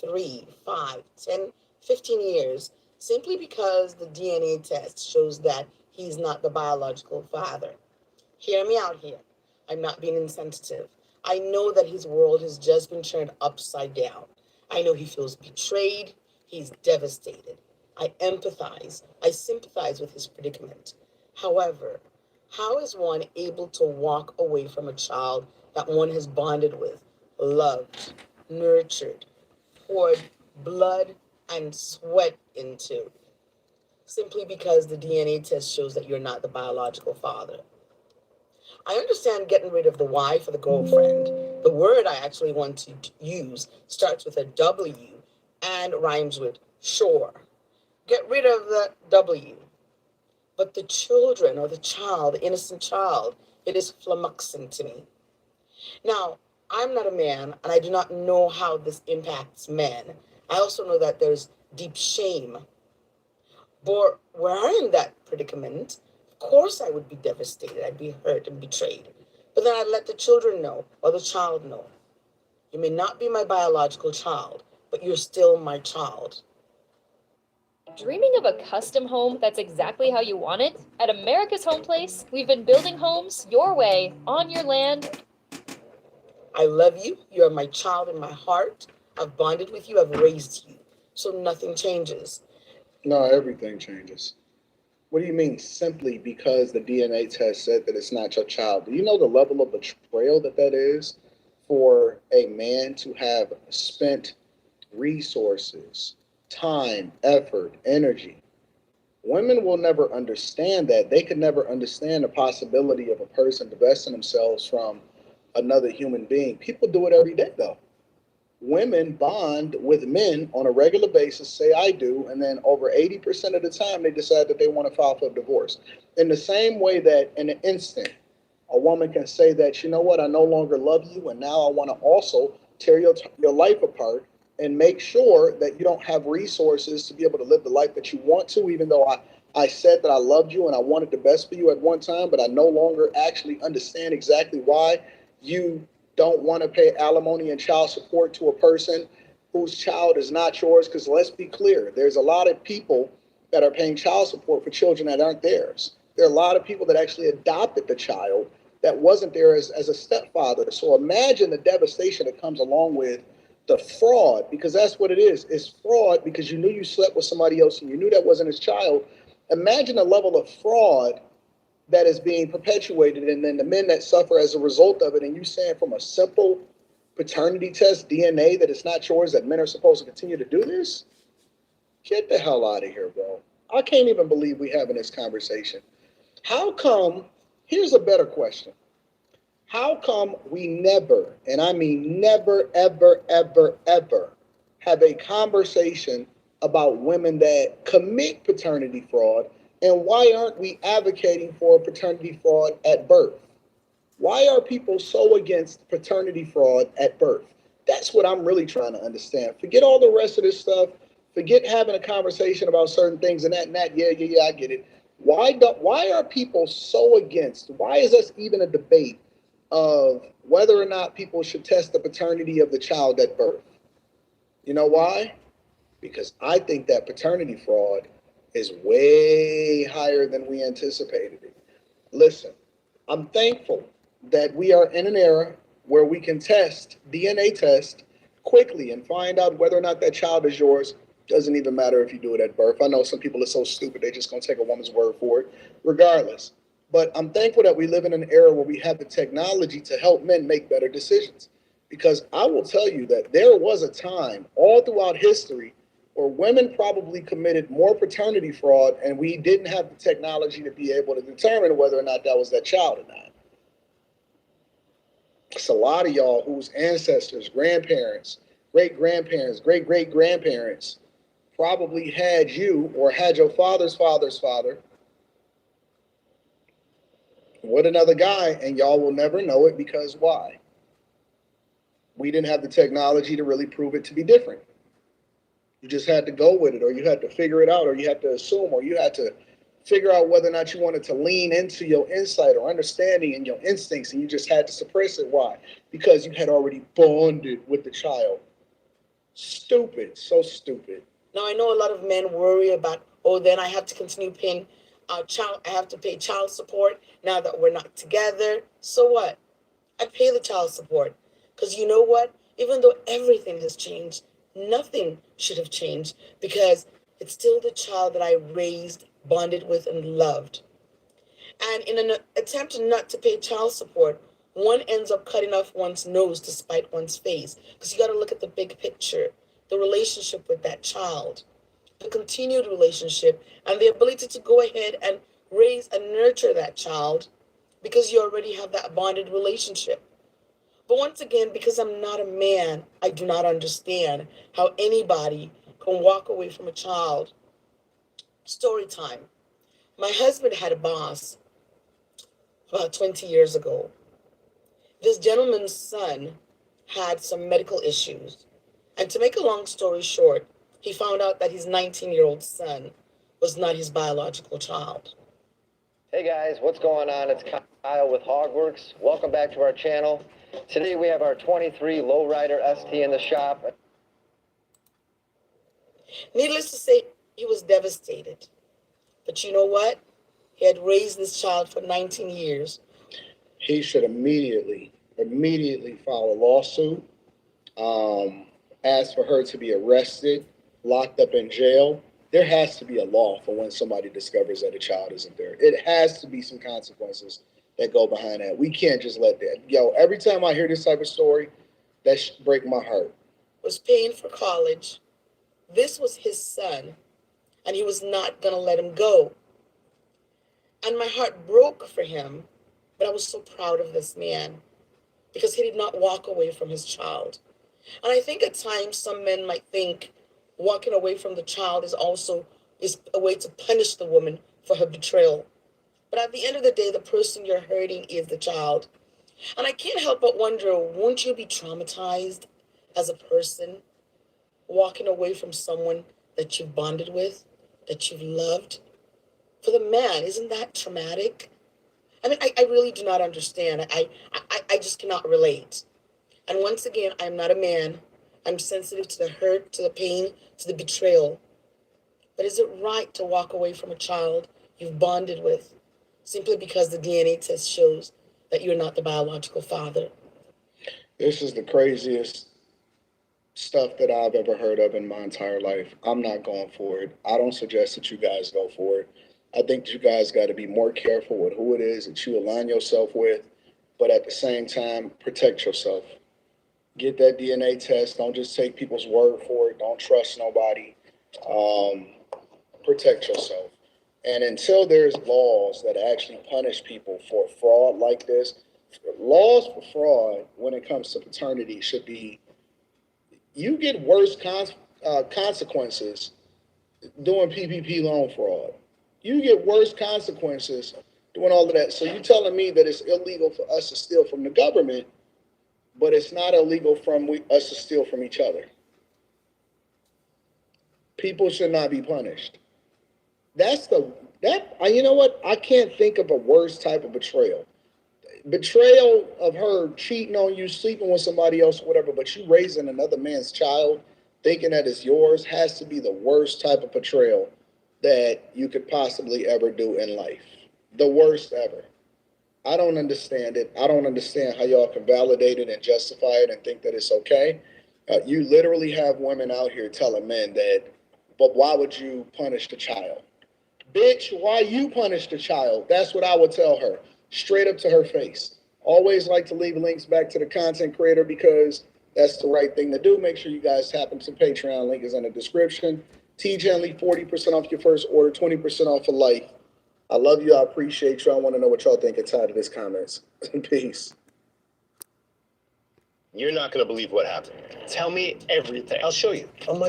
3, 5, 10, 15 years simply because the DNA test shows that he's not the biological father. Hear me out here. I'm not being insensitive. I know that his world has just been turned upside down. I know he feels betrayed. He's devastated. I empathize. I sympathize with his predicament. However, how is one able to walk away from a child that one has bonded with, loved, nurtured, poured blood and sweat into, simply because the DNA test shows that you're not the biological father? I understand getting rid of the wife or the girlfriend. The word I actually want to use starts with a W and rhymes with sure. Get rid of the W. But the children or the child, the innocent child, it is flummoxing to me. Now, I'm not a man and I do not know how this impacts men. I also know that there's deep shame. But were I in that predicament, of course I would be devastated. I'd be hurt and betrayed. But then I'd let the children know or the child know. You may not be my biological child, but you're still my child. Dreaming of a custom home that's exactly how you want it? At America's Home Place, we've been building homes your way, on your land. I love you. You are my child in my heart. I've bonded with you. I've raised you. So nothing changes. No, everything changes. What do you mean simply because the DNA test said that it's not your child? Do you know the level of betrayal that that is for a man to have spent resources, time, effort, energy? Women will never understand that. They could never understand the possibility of a person divesting themselves from another human being. People do it every day, though. Women bond with men on a regular basis, say I do, and then over 80% of the time they decide that they want to file for divorce. In the same way that in an instant, a woman can say that, you know what, I no longer love you, and now I want to also tear your life apart and make sure that you don't have resources to be able to live the life that you want to, even though I said that I loved you and I wanted the best for you at one time, but I no longer actually understand exactly why you don't want to pay alimony and child support to a person whose child is not yours. Because let's be clear, there's a lot of people that are paying child support for children that aren't theirs. There are a lot of people that actually adopted the child that wasn't there as a stepfather. So imagine the devastation that comes along with the fraud, because that's what it is. It's fraud because you knew you slept with somebody else and you knew that wasn't his child. Imagine the level of fraud that is being perpetuated, and then the men that suffer as a result of it. And you saying from a simple paternity test, DNA, that it's not yours, that men are supposed to continue to do this? Get the hell out of here, bro. I can't even believe we having this conversation. How come, here's a better question. How come we never, and I mean never, ever, ever, ever, have a conversation about women that commit paternity fraud, and why aren't we advocating for paternity fraud at birth? Why are people so against paternity fraud at birth? That's what I'm really trying to understand. Forget all the rest of this stuff. Forget having a conversation about certain things and that and that. Yeah, yeah, yeah, I get it. Why are people so against? Why is this even a debate of whether or not people should test the paternity of the child at birth? You know why? Because I think that paternity fraud is way higher than we anticipated it. Listen, I'm thankful that we are in an era where we can test, DNA test, quickly and find out whether or not that child is yours. Doesn't even matter if you do it at birth. I know some people are so stupid, they're just going to take a woman's word for it, regardless. But I'm thankful that we live in an era where we have the technology to help men make better decisions. Because I will tell you that there was a time all throughout history where women probably committed more paternity fraud, and we didn't have the technology to be able to determine whether or not that was that child or not. It's a lot of y'all whose ancestors, grandparents, great grandparents, great great grandparents probably had you or had your father's father's father with another guy, and y'all will never know it because why? We didn't have the technology to really prove it to be different. You just had to go with it, or you had to figure it out, or you had to assume, or you had to figure out whether or not you wanted to lean into your insight or understanding and your instincts, and you just had to suppress it. Why? Because you had already bonded with the child. Stupid, so stupid. Now I know a lot of men worry about, oh, then I have to continue paying I have to pay child support now that we're not together. So what? I pay the child support. Because you know what? Even though everything has changed, nothing should have changed because it's still the child that I raised, bonded with, and loved. And in an attempt not to pay child support, one ends up cutting off one's nose to spite one's face. Because you got to look at the big picture, the relationship with that child, the continued relationship, and the ability to go ahead and raise and nurture that child because you already have that bonded relationship. But once again, because I'm not a man, I do not understand how anybody can walk away from a child. Story time. My husband had a boss about 20 years ago. This gentleman's son had some medical issues. And to make a long story short, he found out that his 19-year-old son was not his biological child. Hey guys, what's going on? It's Kyle with Hogworks. Welcome back to our channel. Today we have our 23 Lowrider ST in the shop. Needless to say, he was devastated. But you know what? He had raised this child for 19 years. He should immediately file a lawsuit, ask for her to be arrested, locked up in jail. There has to be a law for when somebody discovers that a child isn't there. It has to be some consequences that go behind that. We can't just let that. Yo, every time I hear this type of story, that break my heart. Was paying for college. This was his son, and he was not going to let him go. And my heart broke for him, but I was so proud of this man because he did not walk away from his child. And I think at times some men might think walking away from the child is a way to punish the woman for her betrayal. But at the end of the day, the person you're hurting is the child. And I can't help but wonder, won't you be traumatized as a person walking away from someone that you've bonded with, that you've loved? For the man, isn't that traumatic? I mean, I really do not understand. I just cannot relate. And once again, I'm not a man. I'm sensitive to the hurt, to the pain, to the betrayal. But is it right to walk away from a child you've bonded with simply because the DNA test shows that you're not the biological father? This is the craziest stuff that I've ever heard of in my entire life. I'm not going for it. I don't suggest that you guys go for it. I think you guys got to be more careful with who it is that you align yourself with, but at the same time, protect yourself. Get that DNA test. Don't just take people's word for it. Don't trust nobody. Um, Protect yourself. And until there's laws that actually punish people for fraud like this, laws for fraud when it comes to paternity should be, you get worse consequences doing PPP loan fraud. You get worse consequences doing all of that. So you're telling me that it's illegal for us to steal from the government, but it's not illegal from us to steal from each other. People should not be punished. You know what? I can't think of a worse type of betrayal. Betrayal of her cheating on you, sleeping with somebody else, or whatever, but you raising another man's child, thinking that it's yours, has to be the worst type of betrayal that you could possibly ever do in life. The worst ever. I don't understand it. I don't understand how y'all can validate it and justify it and think that it's okay. You literally have women out here telling men that, but why would you punish the child? Bitch, why you punish the child? That's what I would tell her, straight up to her face. Always like to leave links back to the content creator because that's the right thing to do. Make sure you guys tap into Patreon. Link is in the description. T Gently, 40% off your first order, 20% off for life. I love you. I appreciate you. I want to know what y'all think inside of this comments. Peace. You're not going to believe what happened. Tell me everything. I'll show you. On Monday.